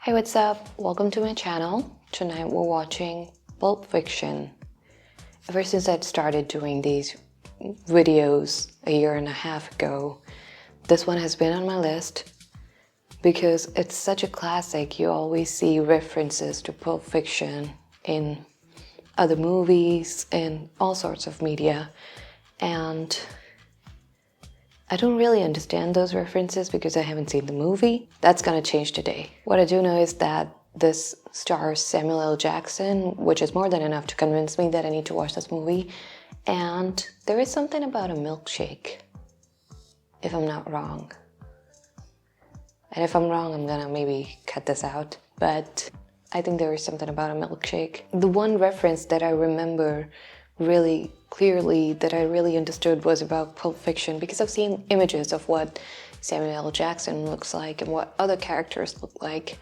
Hey, what's up? Welcome to my channel. Tonight we're watching Pulp Fiction. Ever since I started doing these videos a year and a half ago, this one has been on my list because it's such a classic. You always see references to Pulp Fiction in other movies and all sorts of media, and I don't really understand those references because I haven't seen the movie. That's gonna change today. What I do know is that this stars Samuel L. Jackson, which is more than enough to convince me that I need to watch this movie. And there is something about a milkshake, if I'm not wrong. And if I'm wrong, I'm gonna maybe cut this out. But I think there is something about a milkshake. The one reference that I remember really clearly that I really understood was about Pulp Fiction, because I've seen images of what Samuel L. Jackson looks like and what other characters look like.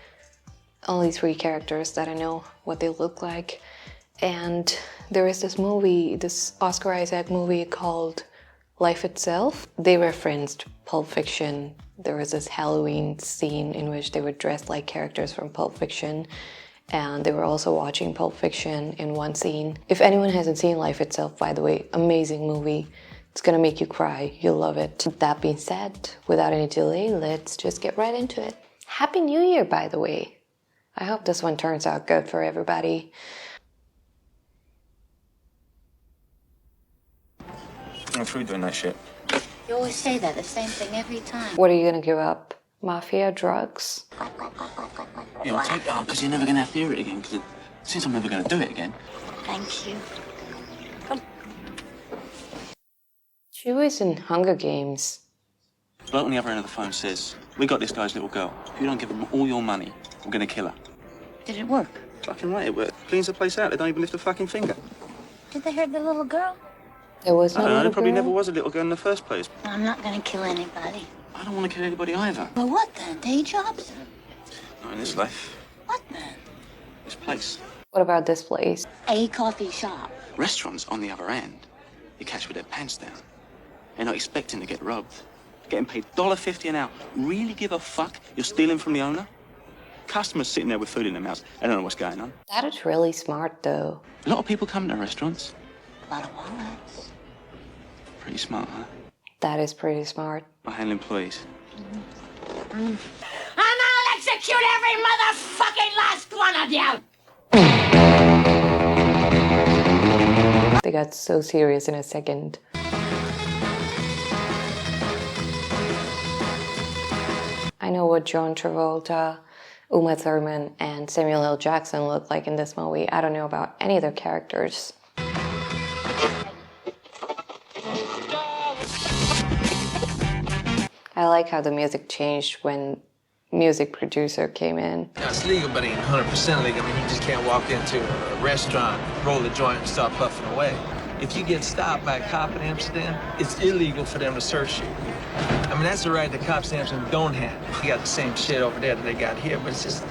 Only 3 characters that I know what they look like. And there is this movie, this Oscar Isaac movie called Life Itself. They referenced Pulp Fiction. There was this Halloween scene in which they were dressed like characters from Pulp Fiction. And they were also watching Pulp Fiction in one scene. If anyone hasn't seen Life Itself, by the way, amazing movie. It's gonna make you cry. You'll love it. That being said, without any delay, let's just get right into it. Happy New Year, by the way. I hope this one turns out good for everybody. I'm through doing that shit. You always say that, the same thing every time. What are you gonna give up? Mafia, drugs? Yeah, I'll take that because you're never going to have to hear it again. Because since I'm never going to do it again. Thank you. She was in Hunger Games. The bloke on the other end of the phone says, we got this guy's little girl. If you don't give him all your money, we're going to kill her. Did it work? Fucking right, it worked. Cleans the place out. They don't even lift a fucking finger. Did they hurt the little girl? There was no I don't know. little There probably girl? never was a little girl in the first place. I'm not gonna kill anybody. I don't want to kill anybody either. But what then? Day jobs? Not in this life. What then? This place. What about this place? A coffee shop. Restaurants on the other end, you catch with their pants down. They're not expecting to get robbed. Getting paid $1.50 an hour. Really give a fuck? You're stealing from the owner? Customers sitting there with food in their mouths. They don't know what's going on. That is really smart, though. A lot of people come to restaurants. A lot of walnuts. Pretty smart, huh? That is pretty smart. I handle employees. And I'll execute every motherfucking last one of you! They got so serious in a second. I know what John Travolta, Uma Thurman, and Samuel L. Jackson look like in this movie. I don't know about any of their characters. I like how the music changed when music producer came in. Now, it's legal, but it ain't 100% legal. I mean, you just can't walk into a restaurant, roll a joint, and start puffing away. If you get stopped by a cop in Amsterdam, it's illegal for them to search you. I mean, that's the right the cops in Amsterdam don't have. You got the same shit over there that they got here, but it's just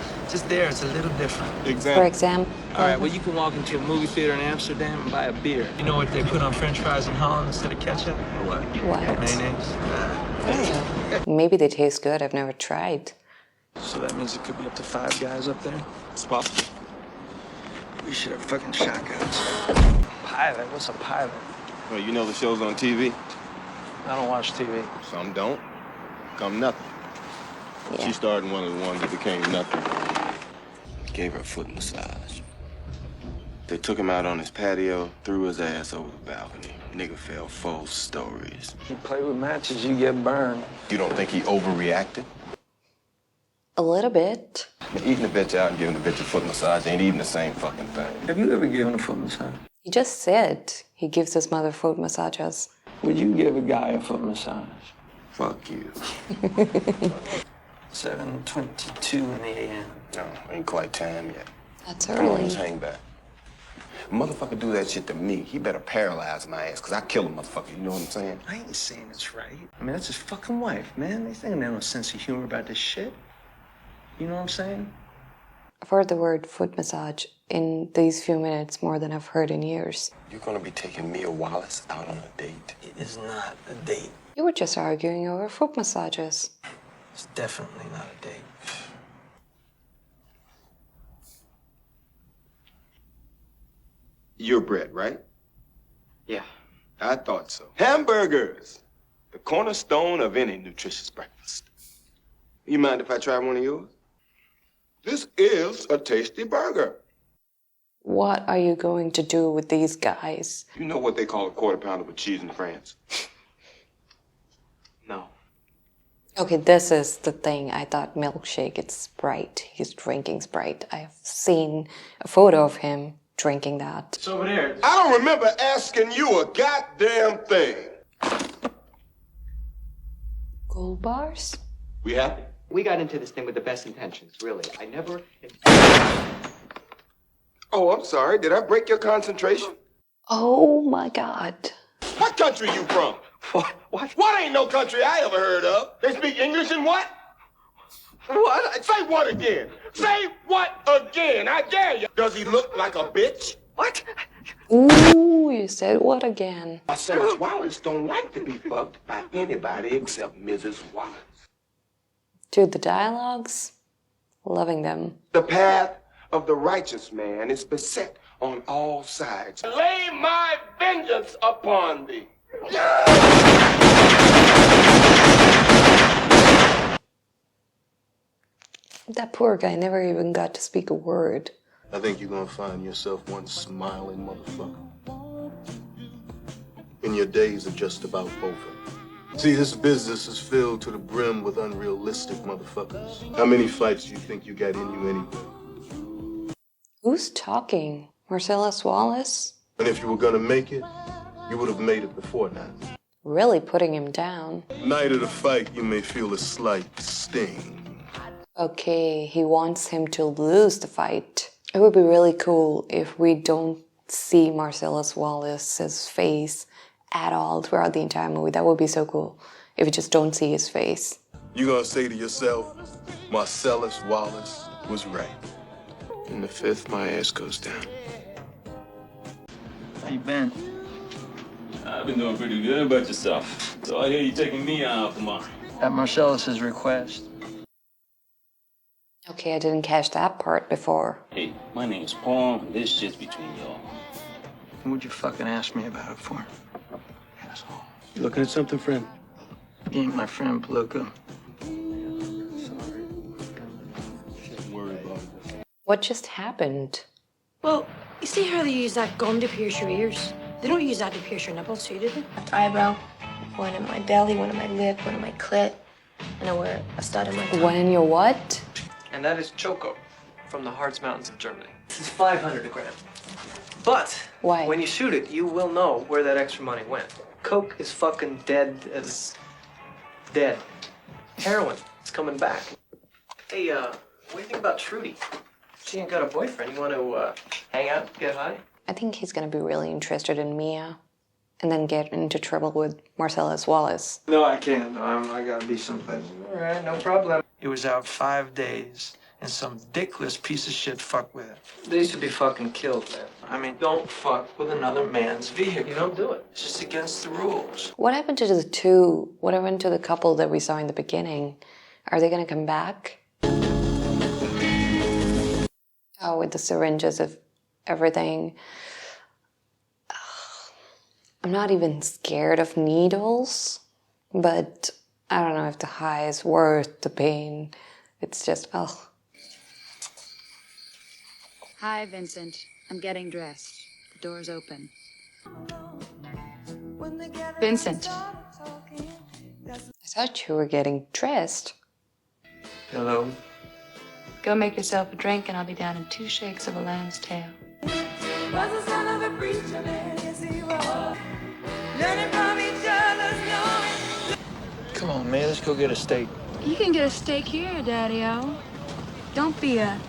there. It's a little different. For example. All right, well, you can walk into a movie theater in Amsterdam and buy a beer. You know what they put on French fries in Holland instead of ketchup? Or what? What? Mayonnaise? Maybe they taste good. I've never tried. So that means it could be up to 5 guys up there? It's possible. We should have fucking shotguns. Pilot? What's a pilot? Well, you know the show's on TV. I don't watch TV. Some don't. Come nothing. Yeah. She starred in one of the ones that became nothing. Gave her a foot massage. They took him out on his patio, threw his ass over the balcony. Nigga fell 4 stories. You play with matches, you get burned. You don't think he overreacted? A little bit. Eating a bitch out and giving the bitch a foot massage ain't even the same fucking thing. Have you ever given a foot massage? He just said he gives his mother foot massages. Would you give a guy a foot massage? Fuck you. 7:22 in the a.m. No, ain't quite time yet. That's Come on, early. let's hang back. If a motherfucker do that shit to me, he better paralyze my ass, because I kill a motherfucker, you know what I'm saying? I ain't saying it's right. I mean, that's his fucking wife, man. They think they have no sense of humor about this shit. You know what I'm saying? I've heard the word foot massage in these few minutes more than I've heard in years. You're gonna be taking Mia Wallace out on a date? It is not a date. You were just arguing over foot massages. It's definitely not a date. You're Brett, right? Yeah. I thought so. Hamburgers, the cornerstone of any nutritious breakfast. You mind if I try one of yours? This is a tasty burger. What are you going to do with these guys? You know what they call a quarter pounder with cheese in France? No. Okay, this is the thing. I thought milkshake, it's Sprite. He's drinking Sprite. I've seen a photo of him drinking that. It's over there. I don't remember asking you a goddamn thing. Gold bars? We happy? We got into this thing with the best intentions, really. I never... Oh, I'm sorry. Did I break your concentration? Oh my god. What country you from? What ain't no country I ever heard of? They speak English and what? What? Say what again? Say what again? I dare you. Does he look like a bitch? What? Ooh, you said what again? Marcellus Wallace don't like to be fucked by anybody except Mrs. Wallace. Dude, the dialogues? Loving them. The path of the righteous man is beset on all sides. Lay my vengeance upon thee. That poor guy never even got to speak a word. I think you're gonna find yourself one smiling motherfucker. And your days are just about over. See, this business is filled to the brim with unrealistic motherfuckers. How many fights do you think you got in you anyway? Who's talking? Marcellus Wallace? And if you were gonna make it, you would have made it before now. Really putting him down. Night of the fight, you may feel a slight sting. Okay, he wants him to lose the fight. It would be really cool if we don't see Marcellus Wallace's face at all throughout the entire movie. That would be so cool if we just don't see his face. You're gonna say to yourself, Marcellus Wallace was right. In the fifth, my ass goes down. How you been? I've been doing pretty good. About yourself? So I hear you taking me out tomorrow. At Marcellus's request. Okay, I didn't catch that part before. Hey, my name's Paul, and this shit's between y'all. What'd you fucking ask me about it for? Asshole. You looking at something, friend? You ain't my friend, Palooka. Don't worry about it. What just happened? Well, you see how they use that gum to pierce your ears? They don't use that to pierce your nipples too, do they? Eyebrow, one in my belly, one in my lip, one in my clit, and I wear a stud in my tongue. When you're what? And that is Choco from the Harz Mountains of Germany. This is 500 a gram. But Why? when you shoot it, you will know where that extra money went. Coke is fucking dead as dead. Heroin is coming back. Hey, what do you think about Trudy? She ain't got a boyfriend. You want to hang out, get high? I think he's gonna be really interested in Mia and then get into trouble with Marcellus Wallace. No, I can't. I gotta be someplace. All right, no problem. He was out 5 days, and some dickless piece of shit fucked with it. They should be fucking killed, man. I mean, don't fuck with another man's vehicle. You don't do it. It's just against the rules. What happened to the two? What happened to the couple that we saw in the beginning? Are they gonna come back? Oh, with the syringes of everything. I'm not even scared of needles, but I don't know if the high is worth the pain. It's just, oh. Hi, Vincent. I'm getting dressed. The door's open. Vincent. I thought you were getting dressed. Hello? Go make yourself a drink and I'll be down in 2 shakes of a lamb's tail. Come on, man. Let's go get a steak. You can get a steak here, Daddy-O. Don't be a...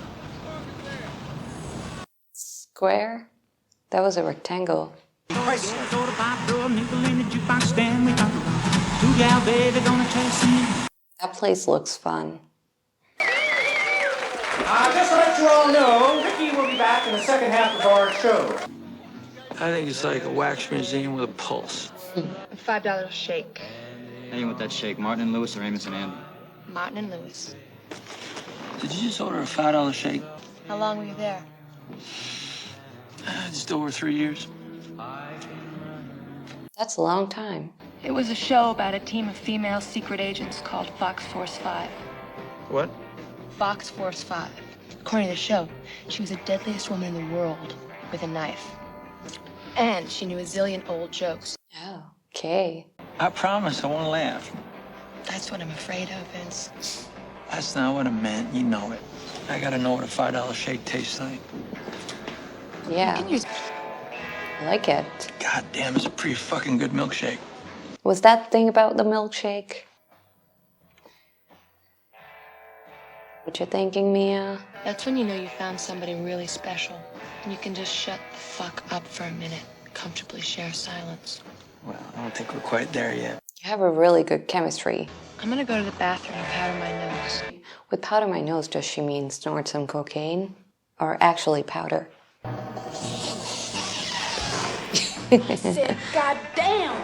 Square? That was a rectangle. That place looks fun. Just to let you all know, Ricky will be back in the second half of our show. I think it's like a wax museum with a pulse. A $5 shake. Anyone with that shake, Martin and Lewis or Amos and Andy? Martin and Lewis. Did you just order a $5 shake? How long were you there? Just over 3 years. That's a long time. It was a show about a team of female secret agents called Fox Force 5. What? Fox Force 5. According to the show, she was the deadliest woman in the world with a knife. And she knew a zillion old jokes. Oh, okay. I promise I won't laugh. That's what I'm afraid of, Vince. That's not what I meant. You know it. I gotta know what a $5 shake tastes like. Yeah, You can use... I like it. God damn, it's a pretty fucking good milkshake. Was that thing about the milkshake? What you thinking, Mia? That's when you know you found somebody really special. And you can just shut the fuck up for a minute. Comfortably share silence. Well, I don't think we're quite there yet. You have a really good chemistry. I'm gonna go to the bathroom and powder my nose. With powder my nose, does she mean snort some cocaine? Or actually powder? Sick. God damn.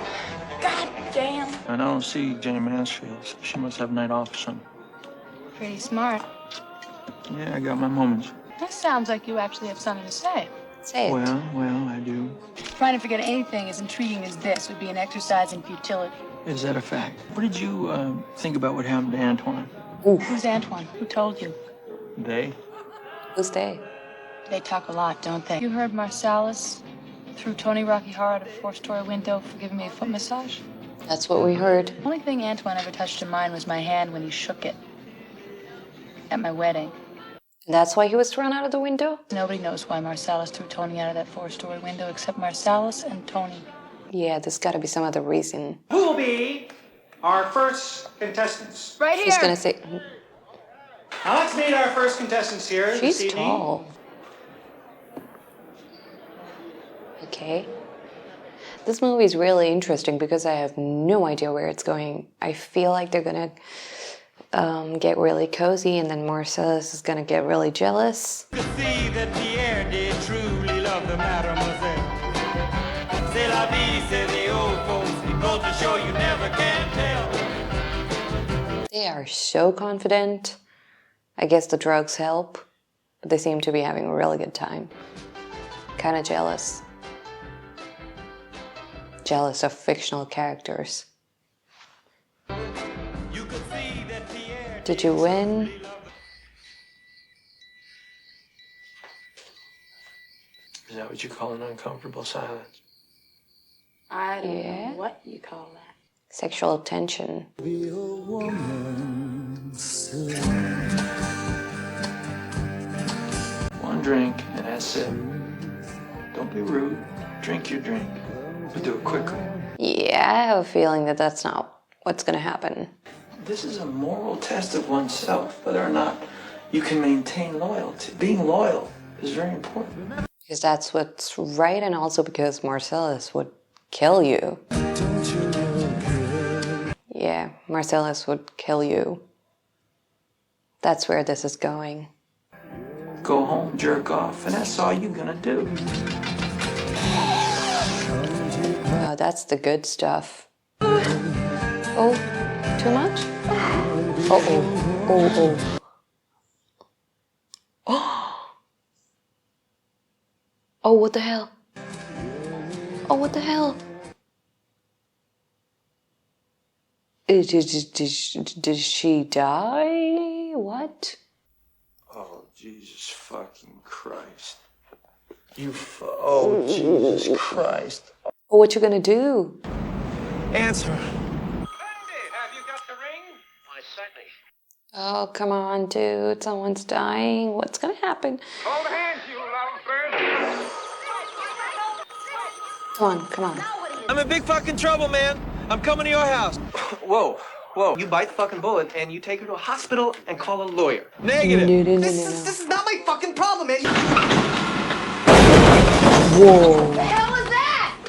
God damn. And I don't see Jenny Mansfield, so she must have a night off or something. Pretty smart. Yeah, I got my moments. That sounds like you actually have something to say. Say it. Well, I do. Trying to forget anything as intriguing as this would be an exercise in futility. Is that a fact? What did you think about what happened to Antoine? Who's Antoine? Who told you? They? Who's they? They talk a lot, don't they? You heard Marsalis threw Tony Rocky Horror out a 4-story window for giving me a foot massage? That's what we heard. The only thing Antoine ever touched in mine was my hand when he shook it. At my wedding. That's why he was thrown out of the window? Nobody knows why Marsalis threw Tony out of that 4-story window except Marsalis and Tony. Yeah, there's gotta be some other reason. Who will be our first contestants? Right here! She's gonna say... Now let's meet our first contestants here She's this evening. tall. Okay. This movie is really interesting because I have no idea where it's going. I feel like they're gonna get really cozy and then Marcellus is gonna get really jealous. To see that Pierre did truly love the mademoiselle. C'est la vie, say the old folks. It goes to show you never can tell. They are so confident. I guess the drugs help, but they seem to be having a really good time. Kind of jealous. Jealous of fictional characters. Did you win? Is that what you call an uncomfortable silence? I don't know what you call that. Sexual tension. One drink, and that's it. Don't be rude. Drink your drink. But do it quickly. Yeah, I have a feeling that that's not what's gonna happen. This is a moral test of oneself, whether or not you can maintain loyalty. Being loyal is very important. Because that's what's right, and also because Marcellus would kill you. Yeah, Marcellus would kill you. That's where this is going. Go home, jerk off, and that's all you're gonna do. Oh, that's the good stuff. Oh, too much? Oh. Oh, what the hell? Oh, what the hell? Did she die? What? Oh, Jesus fucking Christ. Oh, Jesus Christ. Oh, what you gonna do? Answer. Oh, come on, dude. Someone's dying. What's gonna happen? Hold hands, you lovebird. Come on. I'm in big fucking trouble, man. I'm coming to your house. Whoa. You bite the fucking bullet and you take her to a hospital and call a lawyer. Negative. No. This is not my fucking problem, man. Whoa. What the hell is that?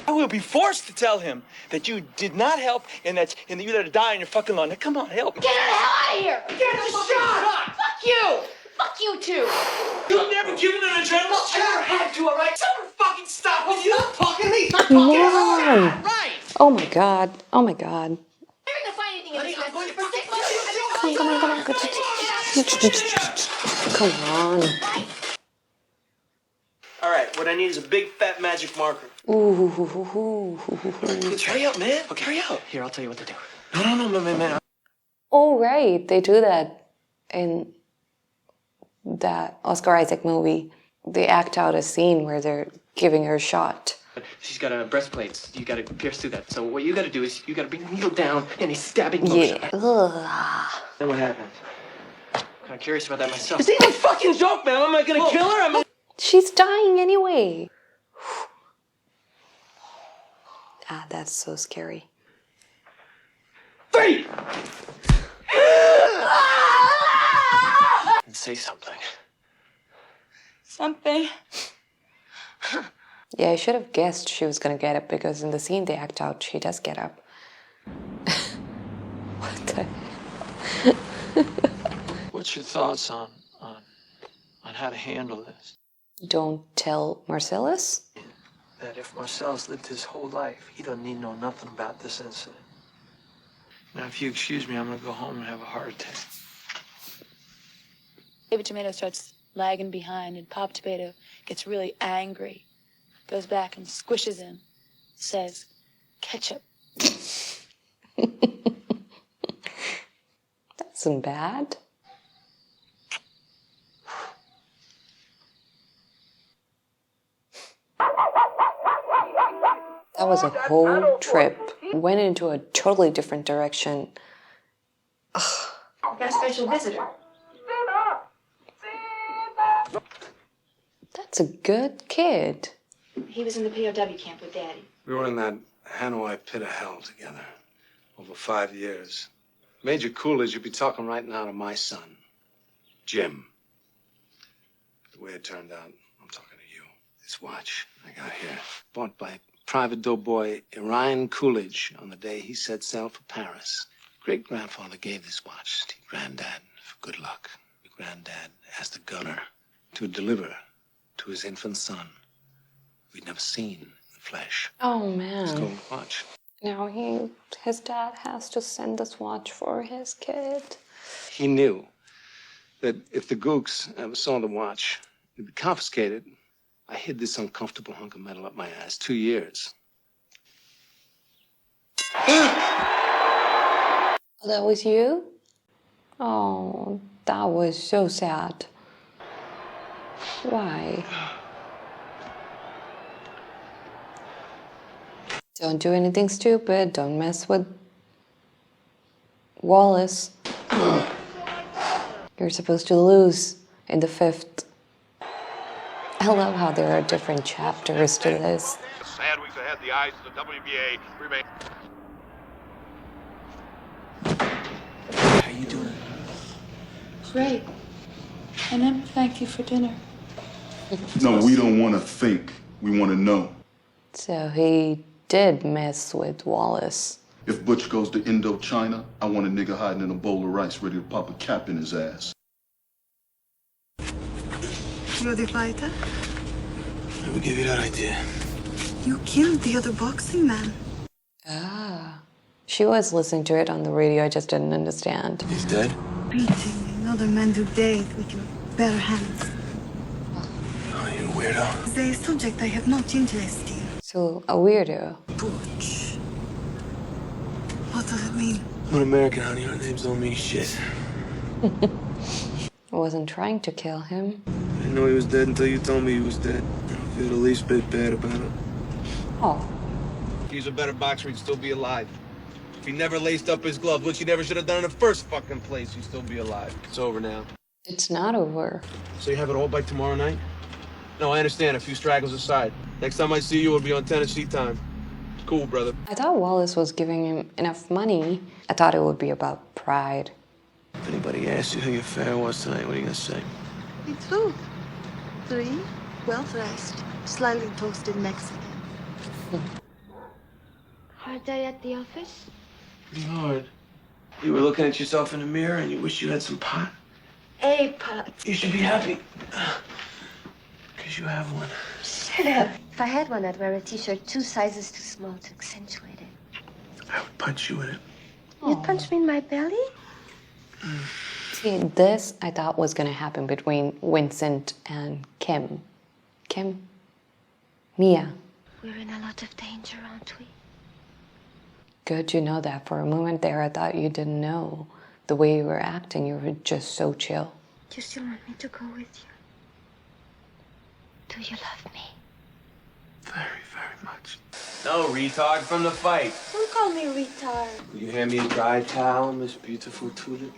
I will be forced to tell him that you did not help and that you let her die in your fucking lawn. Now, come on, help. Get her the hell out of here! Get the shot! Fuck you! Fuck you too! You've never given an adrenaline. I never had to, all right? Someone fucking stop! Will you stop talking to me? Stop Come talking on. Right! Oh my god. Oh my god. You're gonna find anything in this I'm going to for fucking 6 months. Come on. All right, What I need is a big fat magic marker. Ooh. Hurry up, man. Okay, hurry up. Here, I'll tell you what to do. No, man. Oh, right. They do that in that Oscar Isaac movie. They act out a scene where they're giving her a shot. She's got breastplates. You gotta pierce through that. So what you gotta do is you gotta bring the needle down in a stabbing motion. Yeah. Ugh. Then what happens? I'm kind of curious about that myself. This ain't a fucking joke, man. Am I gonna kill her? She's dying anyway. Ah, that's so scary. 3! And say something. Something. Yeah, I should have guessed she was gonna get up because in the scene they act out, she does get up. What the? What's your thoughts on how to handle this? Don't tell Marcellus? That if Marcellus lived his whole life, he don't need know nothing about this incident. Now, if you excuse me, I'm gonna go home and have a heart attack. David Tomato starts lagging behind, and Pop Tomato gets really angry, goes back and squishes him, says, ketchup. That's not bad. That was a whole trip. Went into a totally different direction. Ugh. Got a special visitor. That's a good kid. He was in the POW camp with Daddy. We were in that Hanoi pit of hell together over 5 years. Major Coolidge, you'd be talking right now to my son, Jim. The way it turned out, I'm talking to you. This watch I got here, bought by Private Doughboy Orion Coolidge on the day he set sail for Paris. Great-grandfather gave this watch to Granddad for good luck. Granddad asked the gunner to deliver to his infant son, we'd never seen in the flesh. Oh, man. Stolen watch. Now his dad has to send this watch for his kid. He knew that if the gooks ever saw the watch, it'd be confiscated. I hid this uncomfortable hunk of metal up my ass 2 years. Oh, that was you? Oh, that was so sad. Why? Don't do anything stupid. Don't mess with Wallace. You're supposed to lose in the 5th. I love how there are different chapters to this. Sad weeks ahead, the eyes of the WBA remain. How you doing? Great. I never thank you for dinner. No, we don't want to think. We want to know. So he did mess with Wallace. If Butch goes to Indochina, I want a nigga hiding in a bowl of rice ready to pop a cap in his ass. You're the fighter? Who gave you that idea? You killed the other boxing man. Ah. She was listening to it on the radio, I just didn't understand. He's dead? Beating another man to death with your bare hands. Oh, you weirdo. The subject I have not interest in. So, a weirdo. Butch. What does it mean? I'm an American, honey. Our names don't mean shit. I wasn't trying to kill him. I didn't know he was dead until you told me he was dead. I don't feel the least bit bad about it. Oh. If he was a better boxer, he'd still be alive. If he never laced up his gloves, which he never should have done in the first fucking place, he'd still be alive. It's over now. It's not over. So you have it all by tomorrow night? No, I understand. A few stragglers aside. Next time I see you, it'll be on Tennessee time. Cool, brother. I thought Wallace was giving him enough money. I thought it would be about pride. If anybody asks you how your fare was tonight, what are you gonna say? It's food. 3, well-dressed, slightly toasted Mexican. Hard day at the office? Pretty hard. You were looking at yourself in the mirror and you wish you had some pot? A pot. You should be happy. Because you have one. Shut up. If I had one, I'd wear a t-shirt 2 sizes too small to accentuate it. I would punch you in it. You'd punch me in my belly? See, this I thought was going to happen between Vincent and Kim. Kim? Mia. We're in a lot of danger, aren't we? Good you know that. For a moment there, I thought you didn't know. The way you were acting, you were just so chill. You still want me to go with you? Do you love me? Very, very much. No, retard from the fight. Don't call me retard. Will you hand me a dry towel, Miss Beautiful Tulip?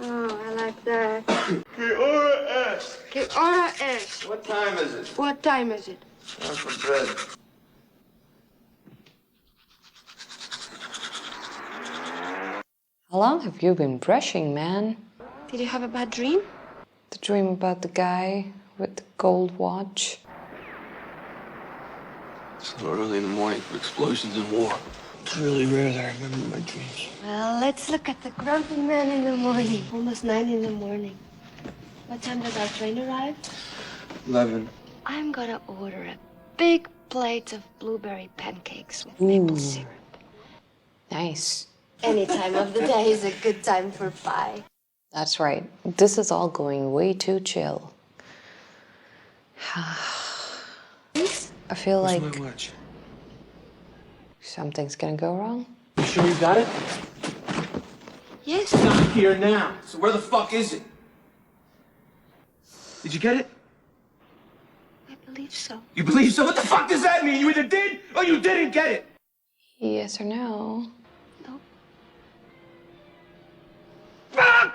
Oh, I like that. ¿Qué hora es? ¿Qué hora es? What time is it? What time is it? Time for bread. How long have you been brushing, man? Did you have a bad dream? The dream about the guy with the gold watch. It's a little early in the morning for explosions and war. It's really rare that I remember my dreams. Well, let's look at the grumpy man in the morning. Almost 9 in the morning. What time does our train arrive? 11. I'm gonna order a big plate of blueberry pancakes with maple syrup. Nice. Any time of the day is a good time for pie. That's right. This is all going way too chill. I feel Where's like my watch? something's gonna go wrong. You sure you got it? Yes. It's not here now. So where the fuck is it? Did you get it? I believe so. You believe so? What the fuck does that mean? You either did or you didn't get it. Yes or no? No. Fuck!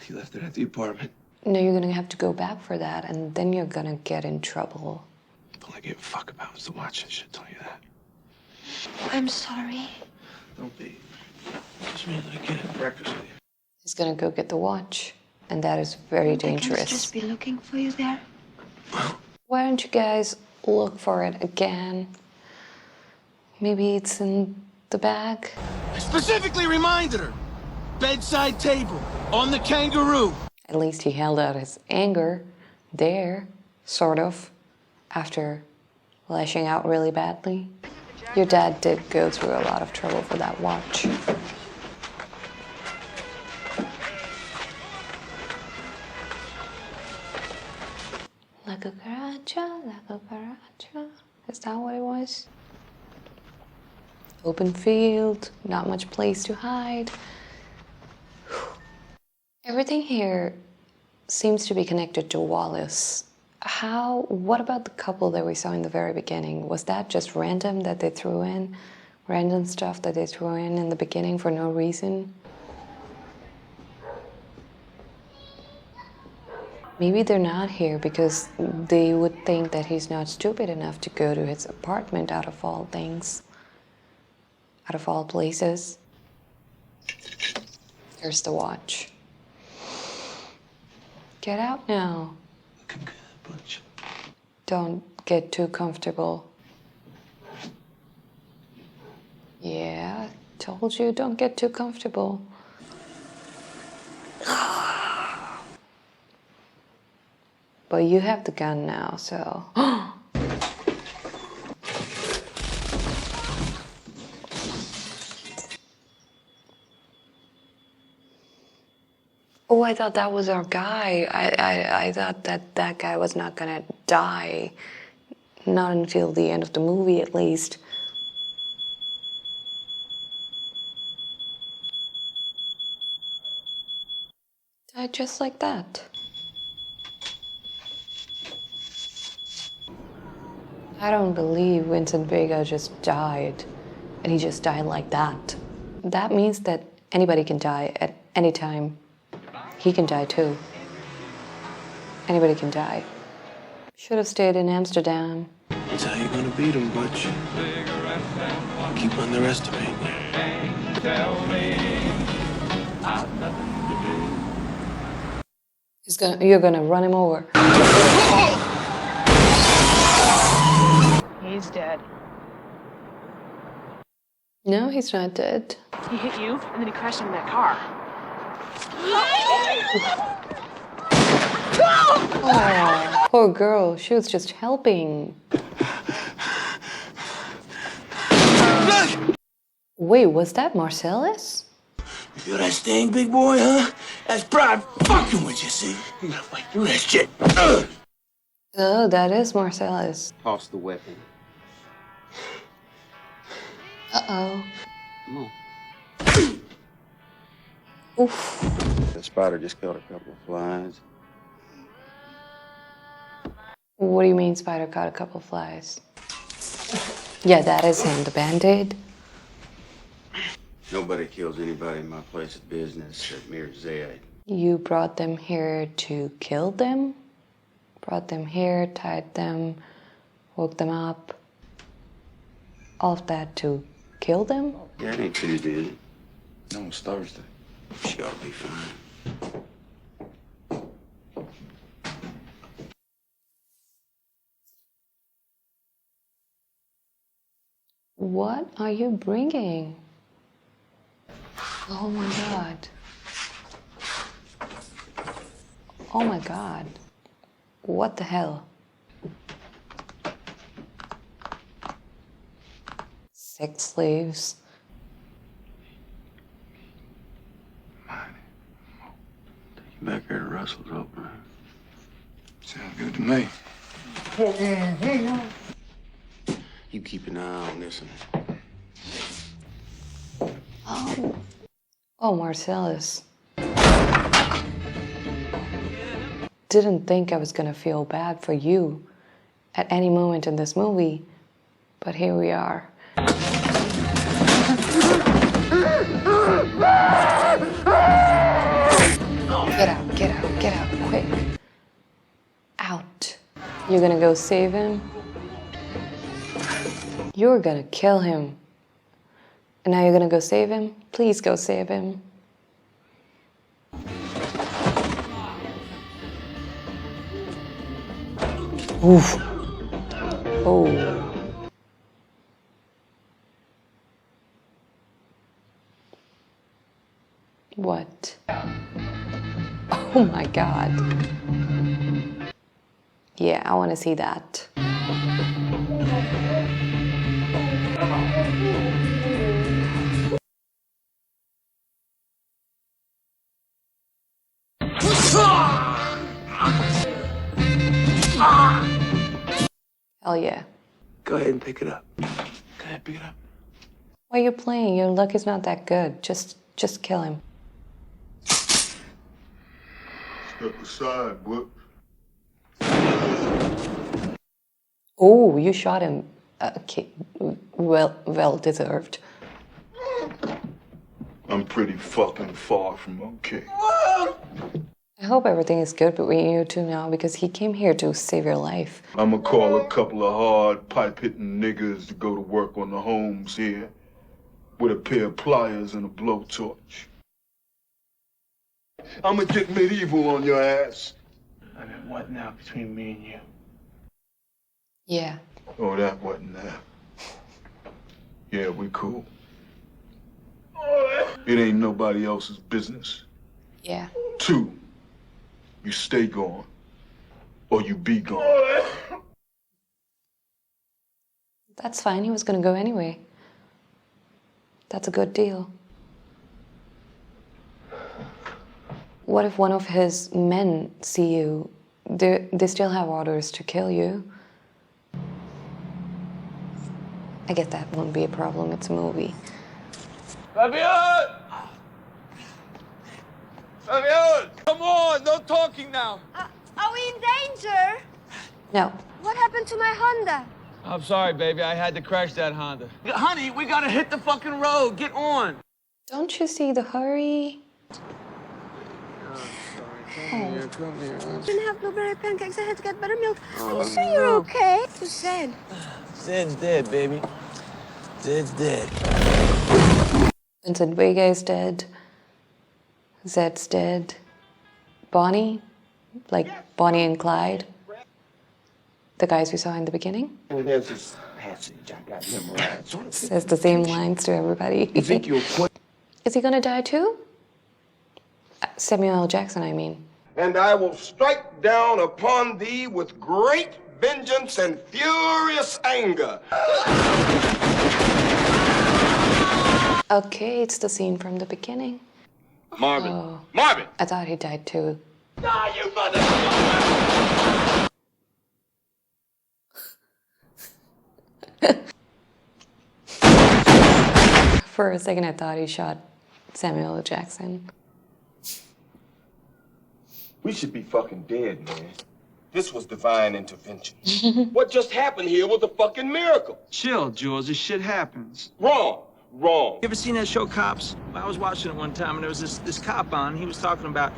You left it at the apartment. No, you're gonna have to go back for that, and then you're gonna get in trouble. All I gave a fuck about was the watch. I should tell you that. I'm sorry. Don't be. Just means I can't have breakfast with you. He's gonna go get the watch, and that is very I can dangerous. just be looking for you there. Why don't you guys look for it again? Maybe it's in the bag? I specifically reminded her. Bedside table, on the kangaroo. At least he held out his anger there, sort of, after lashing out really badly. Your dad did go through a lot of trouble for that watch. La cucaracha, la cucaracha. Is that what it was? Open field, not much place to hide. Everything here seems to be connected to Wallace. What about the couple that we saw in the very beginning? Was that just random that they threw in? Random stuff that they threw in the beginning for no reason? Maybe they're not here because they would think that he's not stupid enough to go to his apartment out of all things. Out of all places. Here's the watch. Get out now. Looking good, Butch. Don't get too comfortable. Yeah, told you, don't get too comfortable. But you have the gun now, so... Oh, I thought that was our guy. I thought that guy was not gonna die. Not until the end of the movie, at least. Died just like that. I don't believe Vincent Vega just died. And he just died like that. That means that anybody can die at any time. He can die too. Anybody can die. Should have stayed in Amsterdam. That's how you're gonna beat him, Butch. Keep underestimating him. You're gonna run him over. He's dead. No, he's not dead. He hit you, and then he crashed into that car. Oh, poor girl. She was just helping. Wait, was that Marcellus? You feel that sting, big boy, huh? That's pride fucking with you, see? You gotta fight through that shit. Oh, that is Marcellus. Toss the weapon. Uh-oh. Come on. Oof. The spider just killed a couple of flies. What do you mean spider caught a couple flies? Yeah, that is him, the Band-Aid. Nobody kills anybody in my place of business except mere Zed. You brought them here to kill them? Brought them here, tied them, woke them up. All of that to kill them? Yeah, it ain't Tuesday, is it? No, it's Thursday. She ought to be fine. What are you bringing? Oh my God. Oh my God. What the hell? 6 slaves. You back there to Russell's open. Sounds good to me. You keep an eye on this one. Oh, Marcellus. Didn't think I was gonna feel bad for you at any moment in this movie, but here we are. Get out, quick. Out. You're gonna go save him? You're gonna kill him. And now you're gonna go save him? Please go save him. Oof. Oh. What? Oh my God. Yeah, I want to see that. Hell yeah. Go ahead and pick it up. Go ahead, pick it up. Why are you playing? Your luck is not that good. Just kill him. Step aside, boy. Oh, you shot him. Okay. Well deserved. I'm pretty fucking far from okay. I hope everything is good between you two now because he came here to save your life. I'ma call a couple of hard pipe-hitting niggas to go to work on the homes here with a pair of pliers and a blowtorch. I'ma get medieval on your ass. I mean, what now between me and you? Yeah. Oh, that wasn't that. Yeah, we cool. It ain't nobody else's business. Yeah. 2, you stay gone, or you be gone. That's fine. He was gonna go anyway. That's a good deal. What if one of his men see you? They still have orders to kill you. I guess that won't be a problem. It's a movie. Fabian! Fabian! Come on, no talking now. Are we in danger? No. What happened to my Honda? I'm sorry, baby. I had to crash that Honda. Honey, we gotta hit the fucking road. Get on. Don't you see the hurry? Come here. I didn't have blueberry pancakes. I had to get buttermilk. Are you sure you're okay? Who's Zed? Zed's dead, baby. Zed's dead. Vincent Vega is dead. Zed's dead. Bonnie? Like Bonnie and Clyde? The guys we saw in the beginning? And there's this passage I got memorized. Says the same lines to everybody. Is he gonna die too? Samuel L. Jackson, I mean. And I will strike down upon thee with great vengeance and furious anger. Okay, it's the scene from the beginning. Marvin. Oh, Marvin! I thought he died too. Nah, you motherfucker! For a second, I thought he shot Samuel L. Jackson. We should be fucking dead, man. This was divine intervention. What just happened here was a fucking miracle. Chill, Jules. This shit happens. Wrong. Wrong. You ever seen that show, Cops? I was watching it one time, and there was this cop on. He was talking about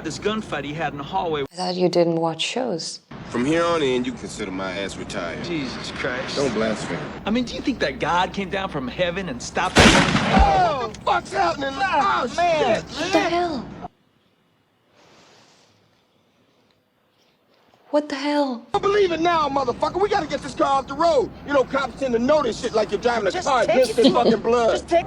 this gunfight he had in the hallway. I thought you didn't watch shows. From here on in, you consider my ass retired. Jesus Christ. Don't blaspheme. I mean, do you think that God came down from heaven and stopped him? Oh, what the fuck's happening? Oh, man. What the hell? What the hell? I believe it now, motherfucker. We gotta get this car off the road. You know, cops tend to notice shit like you're driving a car against their fucking blood. Just take...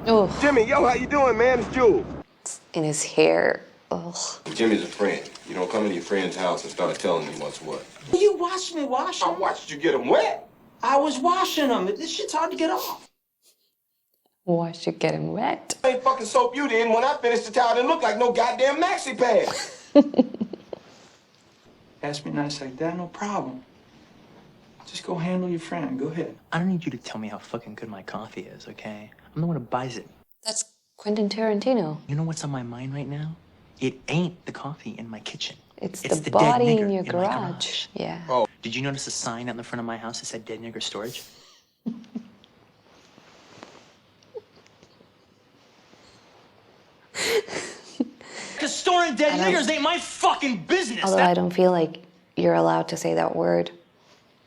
Oh. Jimmy, yo, how you doing, man? It's Jules. It's in his hair. Ugh. Jimmy's a friend. You don't come into your friend's house and start telling him what's what. You watched me wash I them. watched you get him wet. I was washing them. This shit's hard to get off. Why should get him wet? Ain't fucking soap you did. When I finished the towel, it didn't look like no goddamn maxi pad. Ask me nice like that, no problem. Just go handle your friend. Go ahead. I don't need you to tell me how fucking good my coffee is, okay? I'm the one who buys it. That's Quentin Tarantino. You know what's on my mind right now? It ain't the coffee in my kitchen. It's the the dead body nigger in your my garage. Yeah. Oh. Did you notice the sign out in the front of my house that said dead nigger storage? Because storing dead niggers ain't my fucking business. Although I don't feel like you're allowed to say that word.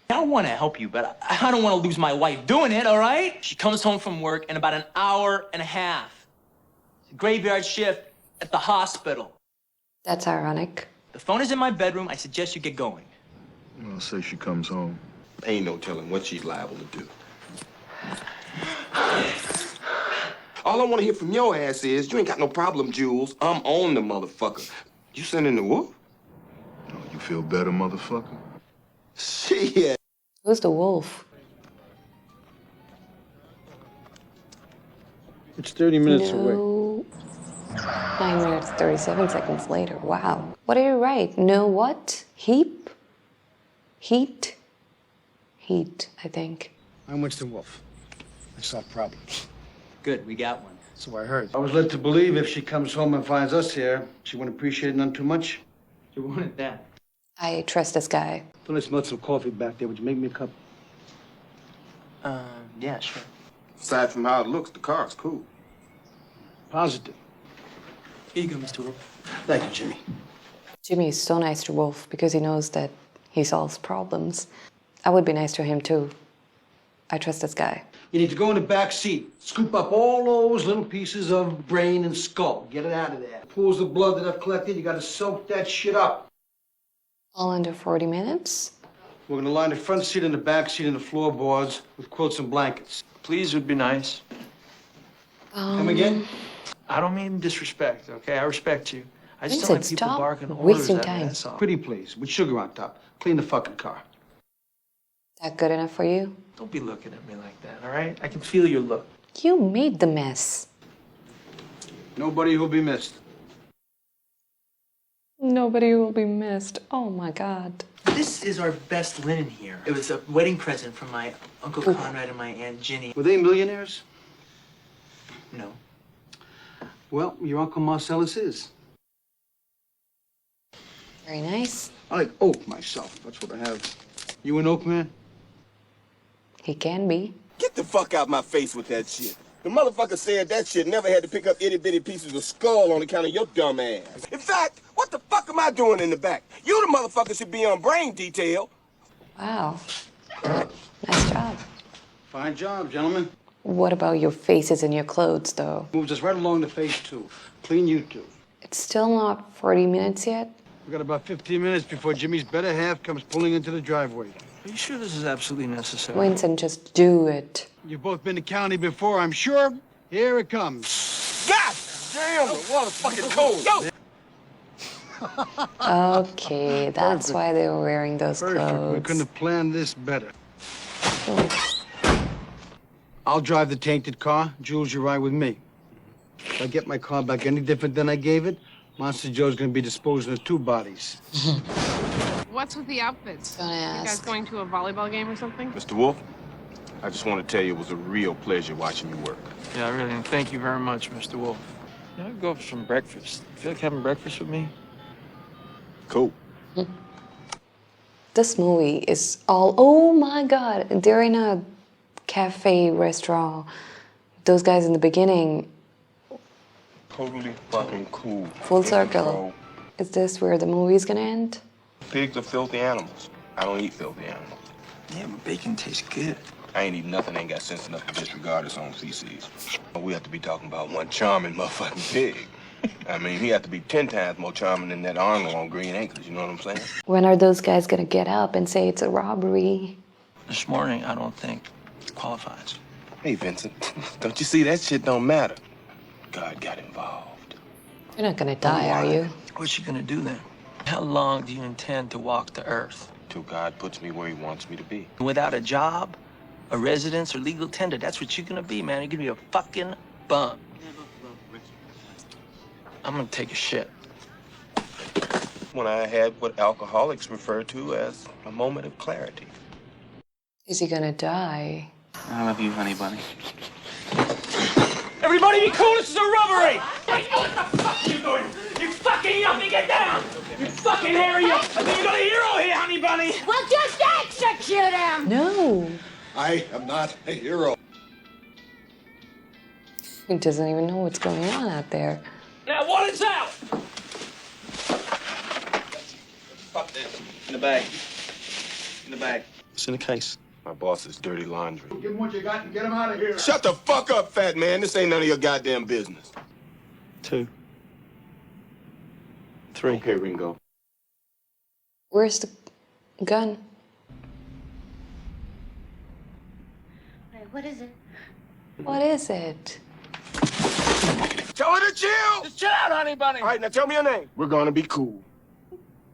I want to help you, but I don't want to lose my wife doing it, all right? She comes home from work in about an hour and a half. Graveyard shift at the hospital. That's ironic. The phone is in my bedroom. I suggest you get going. I'll say she comes home. Ain't no telling what she's liable to do. All I want to hear from your ass is, you ain't got no problem, Jules. I'm on the motherfucker. You sending the wolf? Oh, you feel better, motherfucker? Shit. Who's the wolf? It's 30 minutes away. No. 9 minutes, 37 seconds later. Wow. What did you write? No what? Heap? Heat? Heat, I think. I'm Winston Wolfe. I solve problems. Good, we got one. So I heard. I was led to believe if she comes home and finds us here, she wouldn't appreciate it none too much. You wanted that. I trust this guy. Don't I smell some coffee back there? Would you make me a cup? Yeah, sure. Aside from how it looks, the car's cool. Positive. Here you go, Mr. Wolf. Thank you, Jimmy. Jimmy is so nice to Wolf because he knows that he solves problems. I would be nice to him too. I trust this guy. You need to go in the back seat, scoop up all those little pieces of brain and skull. Get it out of there. Pools of blood that I've collected, you gotta soak that shit up. All under 40 minutes? We're gonna line the front seat and the back seat and the floorboards with quilts and blankets. Please would be nice. Come again? I don't mean disrespect, okay? I respect you. I just Vincent, don't like people stop barking orders wasting at me, time. that's all. Pretty please, with sugar on top. Clean the fucking car. That good enough for you? Don't be looking at me like that, all right? I can feel your look. You made the mess. Nobody who'll be missed. Nobody will be missed. Oh my God. This is our best linen here. It was a wedding present from my Uncle Conrad and my Aunt Ginny. Were they millionaires? No. Well, your Uncle Marcellus is. Very nice. I like oak myself. That's what I have. You an oak man? He can be. Get the fuck out my face with that shit. The motherfucker said that shit never had to pick up itty-bitty pieces of skull on account of your dumb ass. In fact, what the fuck am I doing in the back? You the motherfucker should be on brain detail. Wow. Nice job. Fine job, gentlemen. What about your faces and your clothes, though? Moves us right along the face, too. Clean you two. It's still not 40 minutes yet? We got about 15 minutes before Jimmy's better half comes pulling into the driveway. Are you sure this is absolutely necessary? Winston, just do it. You've both been to county before, I'm sure. Here it comes. God damn, the water's fucking cold. Yo! Okay, that's why they were wearing those Perfect. We clothes. couldn't have planned this better. Oh. I'll drive the tainted car. Jules, you ride with me. If I get my car back any different than I gave it, Monster Joe's gonna be disposing of 2 bodies. What's with the outfits? You guys going to a volleyball game or something? Mr. Wolf, I just want to tell you it was a real pleasure watching you work. Yeah, really, and thank you very much, Mr. Wolf. You know, I'd go for some breakfast. You feel like having breakfast with me? Cool. This movie is all, oh my God, they're in a cafe restaurant. Those guys in the beginning, Totally fucking cool. full circle. Is this where the movie's gonna end? Pigs are filthy animals. I don't eat filthy animals. Yeah, but bacon tastes good. I ain't eating nothing, ain't got sense enough to disregard its own feces. We have to be talking about one charming motherfucking pig. I mean, he have to be 10 times more charming than that Arnold on Green Acres, you know what I'm saying? When are those guys gonna get up and say it's a robbery? This morning, I don't think qualifies. Hey, Vincent, don't you see that shit don't matter? God got involved. You're not gonna die, are you? What's you gonna do then? How long do you intend to walk the earth? Till God puts me where he wants me to be. Without a job, a residence, or legal tender, that's what you're gonna be, man. You're gonna be a fucking bum. I'm gonna take a shit. When I had what alcoholics refer to as a moment of clarity. Is he gonna die? I love you, honey bunny. Everybody be cool, this is a robbery! What the fuck are you doing? You fucking yuppie, get down! You fucking Aria! I think you got a hero here, honey bunny! Well, just execute him! No. I am not a hero. He doesn't even know what's going on out there. Now, what is out? Fuck that. In the bag. In the bag. It's in the case. My boss's dirty laundry. Give him what you got and get him out of here. Shut the fuck up, fat man. This ain't none of your goddamn business. 2. 3. Okay, Ringo. Where's the gun? Wait, what is it? What is it? Tell her to chill! Just chill out, honey bunny! All right, now tell me your name. We're gonna be cool.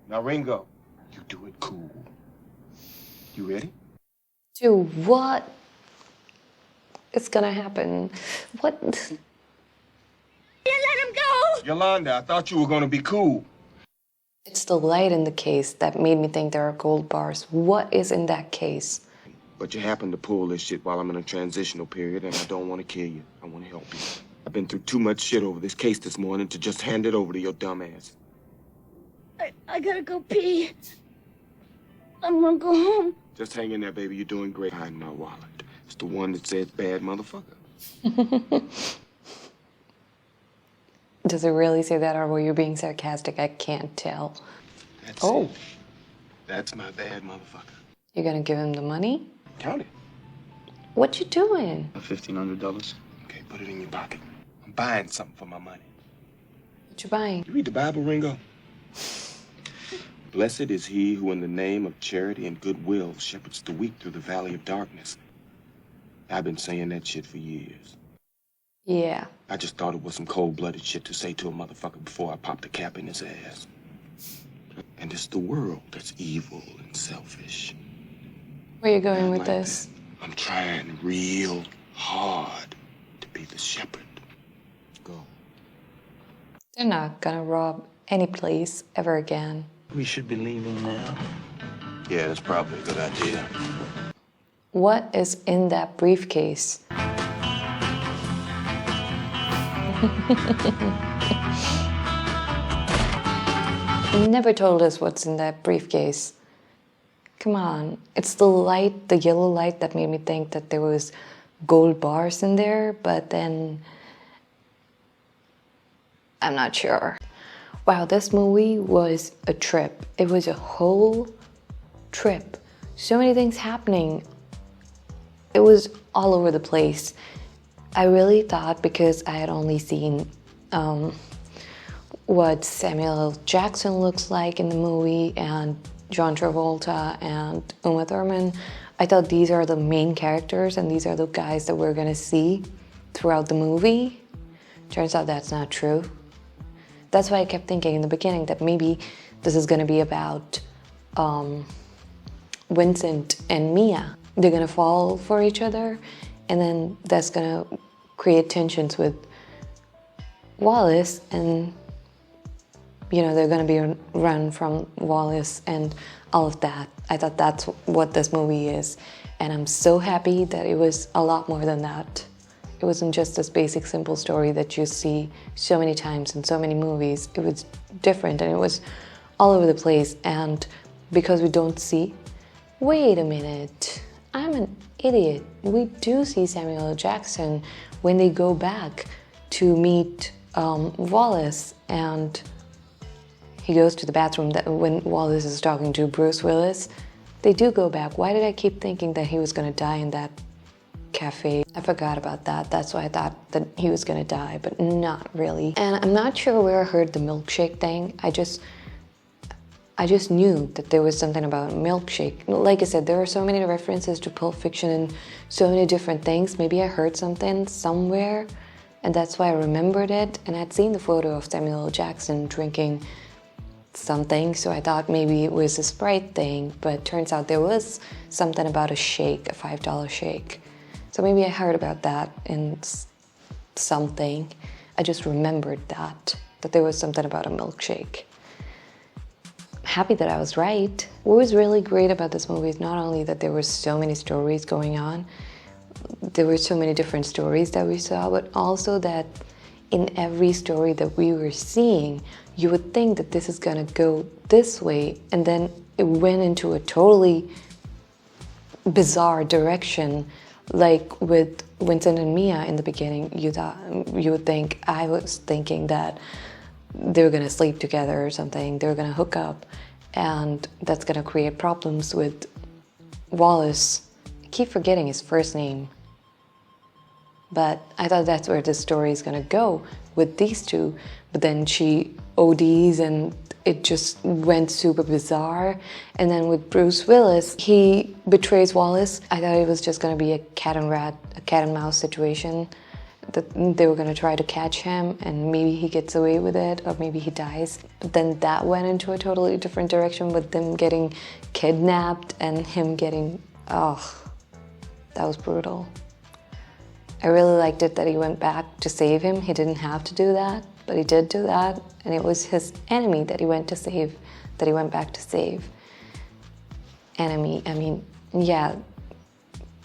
Now, Ringo, you do it cool. You ready? Dude, what is gonna happen? What? You let him go! Yolanda, I thought you were gonna be cool. It's the light in the case that made me think there are gold bars. What is in that case? But you happen to pull this shit while I'm in a transitional period, and I don't want to kill you. I want to help you. I've been through too much shit over this case this morning to just hand it over to your dumb ass. I gotta go pee. I'm gonna go home. Just hang in there, baby. You're doing great. Hiding my wallet. It's the one that says bad motherfucker. Does it really say that, or were you being sarcastic? I can't tell. That's Oh. it. That's my bad motherfucker. You're gonna give him the money? Count it. What you doing? $1,500. Okay, put it in your pocket. I'm buying something for my money. What you buying? You read the Bible, Ringo? Blessed is he who in the name of charity and goodwill shepherds the weak through the valley of darkness. I've been saying that shit for years. Yeah. I just thought it was some cold-blooded shit to say to a motherfucker before I popped a cap in his ass. And it's the world that's evil and selfish. Where you going with like this? I'm trying real hard to be the shepherd. Go. They're not gonna rob any place ever again. We should be leaving now. Yeah, that's probably a good idea. What is in that briefcase? You never told us what's in that briefcase. Come on. It's the light, the yellow light, that made me think that there was gold bars in there, but then I'm not sure. Wow, this movie was a trip. It was a whole trip. So many things happening. It was all over the place. I really thought, because I had only seen what Samuel L. Jackson looks like in the movie and John Travolta and Uma Thurman, I thought these are the main characters and these are the guys that we're gonna see throughout the movie. Turns out that's not true. That's why I kept thinking in the beginning that maybe this is gonna be about Vincent and Mia. They're gonna fall for each other, and then that's gonna create tensions with Wallace, and they're gonna be run from Wallace and all of that. I thought that's what this movie is, and I'm so happy that it was a lot more than that. It wasn't just this basic, simple story that you see so many times in so many movies. It was different, and it was all over the place. And because we don't see... Wait a minute, I'm an idiot. We do see Samuel L. Jackson when they go back to meet Wallace, and he goes to the bathroom when Wallace is talking to Bruce Willis. They do go back. Why did I keep thinking that he was gonna die in that cafe? I forgot about that. That's why I thought that he was gonna die, but not really. And I'm not sure where I heard the milkshake thing. I just knew that there was something about a milkshake. Like I said, there are so many references to Pulp Fiction and so many different things. Maybe I heard something somewhere, and that's why I remembered it. And I'd seen the photo of Samuel L. Jackson drinking something, so I thought maybe it was a Sprite thing, but turns out there was something about a shake, a $5 shake. So maybe I heard about that in something. I just remembered that there was something about a milkshake. Happy that I was right. What was really great about this movie is not only that there were so many stories going on, there were so many different stories that we saw, but also that in every story that we were seeing, you would think that this is gonna go this way, and then it went into a totally bizarre direction. Like with Vincent and Mia in the beginning, you would think, I was thinking that they were gonna sleep together or something, they were gonna hook up, and that's gonna create problems with Wallace. I keep forgetting his first name. But I thought that's where the story is gonna go with these two, but then she ODs and it just went super bizarre. And then with Bruce Willis, he betrays Wallace. I thought it was just gonna be a cat and mouse situation, that they were gonna try to catch him and maybe he gets away with it or maybe he dies. But then that went into a totally different direction with them getting kidnapped and him getting, that was brutal. I really liked it that he went back to save him. He didn't have to do that, but he did do that. And it was his enemy that he went to save, that he went back to save. Enemy, I mean, yeah,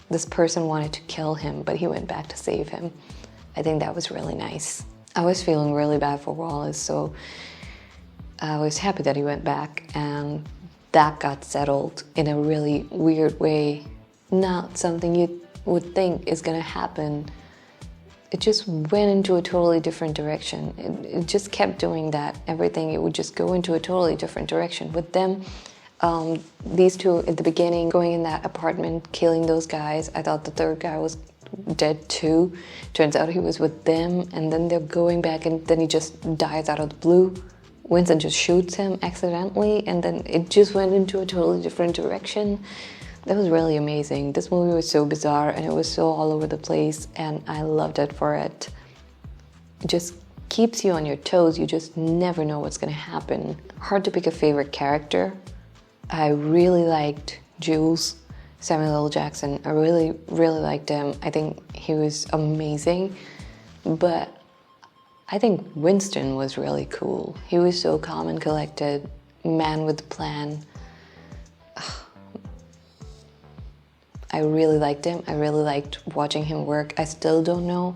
this person wanted to kill him, but he went back to save him. I think that was really nice. I was feeling really bad for Wallace, so I was happy that he went back, and that got settled in a really weird way. Not something you would think is gonna happen. It just went into a totally different direction. It just kept doing that. Everything, it would just go into a totally different direction. With them, these two at the beginning, going in that apartment, killing those guys. I thought the third guy was dead too. Turns out he was with them, and then they're going back and then he just dies out of the blue. Winston just shoots him accidentally, and then it just went into a totally different direction. That was really amazing. This movie was so bizarre and it was so all over the place, and I loved it for it. It just keeps you on your toes. You just never know what's gonna happen. Hard to pick a favorite character. I really liked Jules, Samuel L. Jackson. I really, really liked him. I think he was amazing. But I think Winston was really cool. He was so calm and collected, man with a plan. I really liked him. I really liked watching him work. I still don't know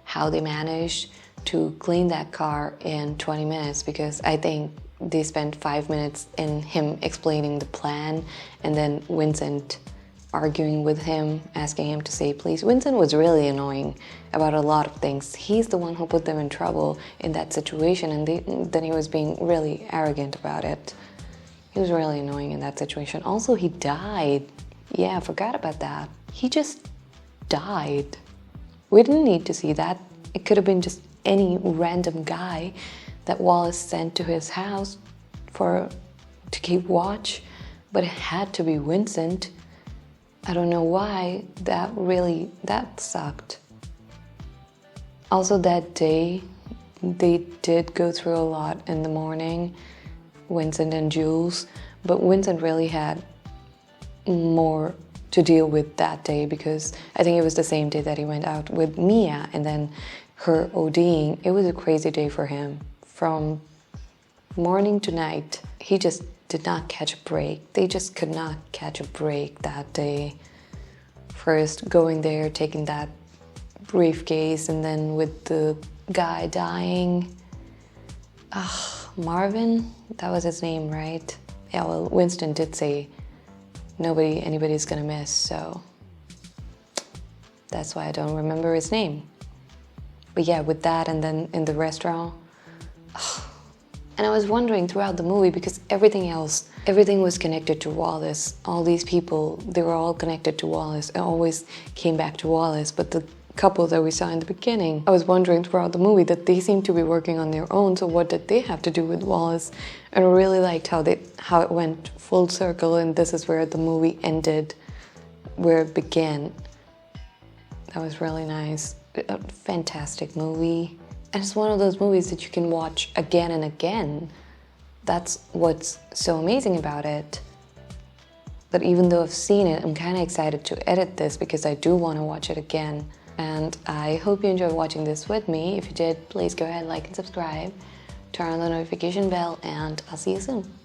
how they managed to clean that car in 20 minutes, because I think they spent 5 minutes in him explaining the plan and then Vincent arguing with him, asking him to say please. Vincent was really annoying about a lot of things. He's the one who put them in trouble in that situation, and then he was being really arrogant about it. He was really annoying in that situation. Also, he died. Yeah, I forgot about that. He just died. We didn't need to see that. It could have been just any random guy that Wallace sent to his house to keep watch, but it had to be Vincent. I don't know why. That sucked. Also that day, they did go through a lot in the morning, Vincent and Jules, but Vincent really had more to deal with that day, because I think it was the same day that he went out with Mia, and then her ODing, it was a crazy day for him. From morning to night, he just did not catch a break. They just could not catch a break that day. First going there, taking that briefcase, and then with the guy dying. Marvin, that was his name, right? Yeah, well, Winston did say anybody's gonna miss, so that's why I don't remember his name. But yeah, with that, and then in the restaurant, and I was wondering throughout the movie, because everything was connected to Wallace. All these people, they were all connected to Wallace and always came back to Wallace. But the couple that we saw in the beginning, I was wondering throughout the movie that they seemed to be working on their own, so what did they have to do with Wallace? And I really liked how it went full circle, and this is where the movie ended, where it began. That was really nice. A fantastic movie. And it's one of those movies that you can watch again and again. That's what's so amazing about it. But even though I've seen it, I'm kind of excited to edit this because I do want to watch it again. And I hope you enjoyed watching this with me. If you did, please go ahead, like and subscribe. Turn on the notification bell, and I'll see you soon.